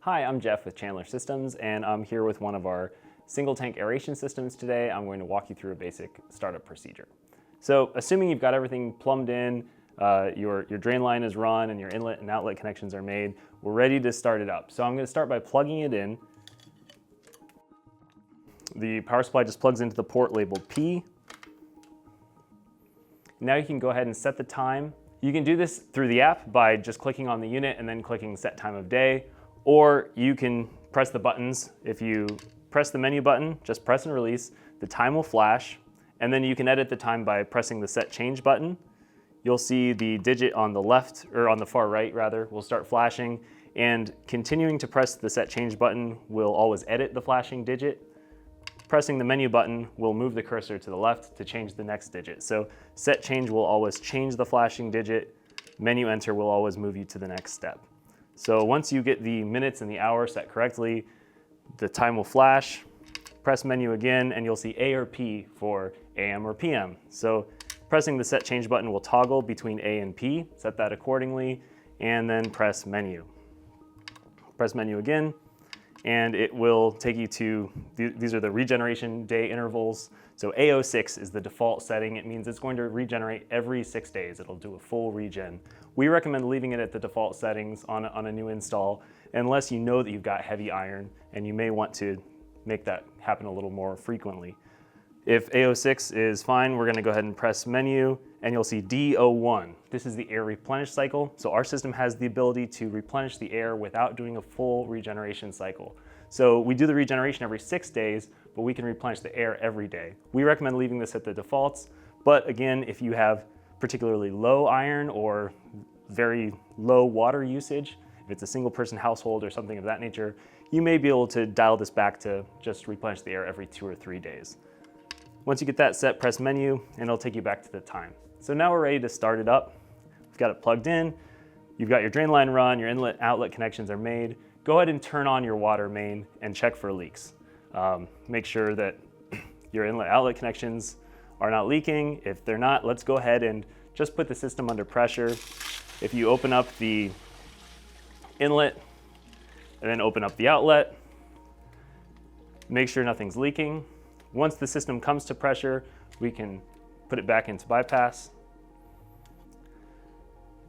Hi, I'm Jeff with Chandler Systems, and I'm here with one of our single tank aeration systems today. I'm going to walk you through a basic startup procedure. So assuming you've got everything plumbed in, your drain line is run and your inlet and outlet connections are made, we're ready to start it up. So I'm going to start by plugging it in. The power supply just plugs into the port labeled P. Now you can go ahead and set the time. You can do this through the app by just clicking on the unit and then clicking set time of day, or you can press the buttons. If you press the menu button, just press and release, the time will flash, and then you can edit the time by pressing the set change button. You'll see the digit on the left, or on the far right rather, will start flashing, and continuing to press the set change button will always edit the flashing digit. Pressing the menu button will move the cursor to the left to change the next digit. So set change will always change the flashing digit. Menu enter will always move you to the next step. So once you get the minutes and the hour set correctly, the time will flash. Press menu again and you'll see A or P for AM or PM. So pressing the set change button will toggle between A and P, set that accordingly, and then press menu. Press menu again, and it will take you to, these are the regeneration day intervals. So A06 is the default setting. It means it's going to regenerate every 6 days. It'll do a full regen. We recommend leaving it at the default settings on a new install, unless you know that you've got heavy iron and you may want to make that happen a little more frequently. If A06 is fine, we're gonna go ahead and press menu, and you'll see D01. This is the air replenish cycle. So our system has the ability to replenish the air without doing a full regeneration cycle. So we do the regeneration every 6 days, but we can replenish the air every day. We recommend leaving this at the defaults, but again, if you have particularly low iron or very low water usage, if it's a single person household or something of that nature, you may be able to dial this back to just replenish the air every 2 or 3 days. Once you get that set, press menu, and it'll take you back to the time. So now we're ready to start it up. We've got it plugged in. You've got your drain line run, your inlet outlet connections are made. Go ahead and turn on your water main and check for leaks. Make sure that your inlet outlet connections are not leaking. If they're not, let's go ahead and just put the system under pressure. If you open up the inlet and then open up the outlet, make sure nothing's leaking. Once the system comes to pressure, we can put it back into bypass.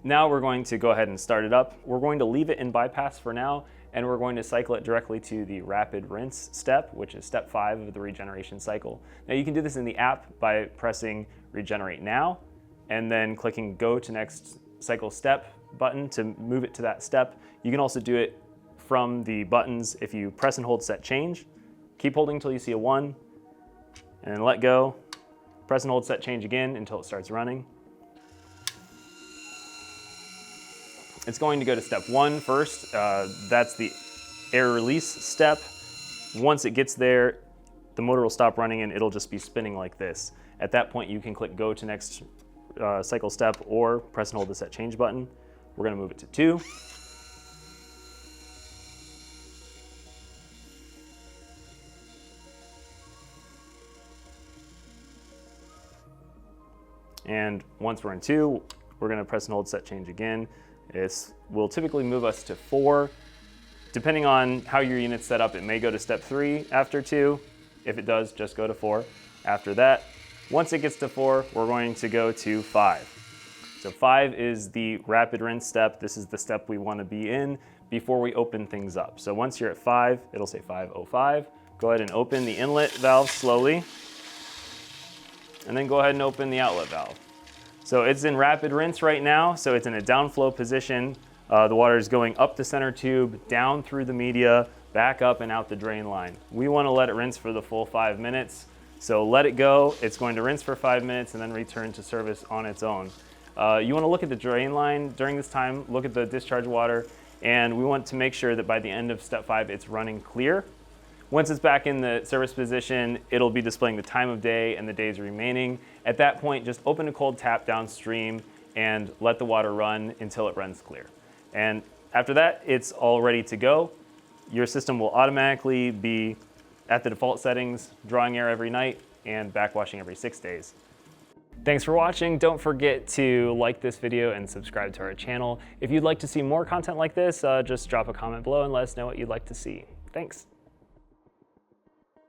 Now we're going to go ahead and start it up. We're going to leave it in bypass for now, and we're going to cycle it directly to the rapid rinse step, which is step 5 of the regeneration cycle. Now you can do this in the app by pressing regenerate now, and then clicking go to next cycle step button to move it to that step. You can also do it from the buttons if you press and hold set change. Keep holding until you see a 1, and then let go. Press and hold set change again until it starts running. It's going to go to step 1 first. That's the air release step. Once it gets there, the motor will stop running and it'll just be spinning like this. At that point, you can click go to next cycle step or press and hold the set change button. We're gonna move it to 2. And once we're in 2, we're gonna press and hold set change again. This will typically move us to 4. Depending on how your unit's set up, it may go to step 3 after 2. If it does, just go to 4 after that. Once it gets to 4, we're going to go to 5. So 5 is the rapid rinse step. This is the step we wanna be in before we open things up. So once you're at 5, it'll say 505. Go ahead and open the inlet valve slowly, and then go ahead and open the outlet valve. So it's in rapid rinse right now, so it's in a downflow position. The water is going up the center tube, down through the media, back up and out the drain line. We wanna let it rinse for the full 5 minutes. So let it go, it's going to rinse for 5 minutes and then return to service on its own. You wanna look at the drain line during this time, look at the discharge water, and we want to make sure that by the end of step 5, it's running clear. Once it's back in the service position, it'll be displaying the time of day and the days remaining. At that point, just open a cold tap downstream and let the water run until it runs clear. And after that, it's all ready to go. Your system will automatically be at the default settings, drawing air every night and backwashing every 6 days. Thanks for watching. Don't forget to like this video and subscribe to our channel. If you'd like to see more content like this, just drop a comment below and let us know what you'd like to see. Thanks.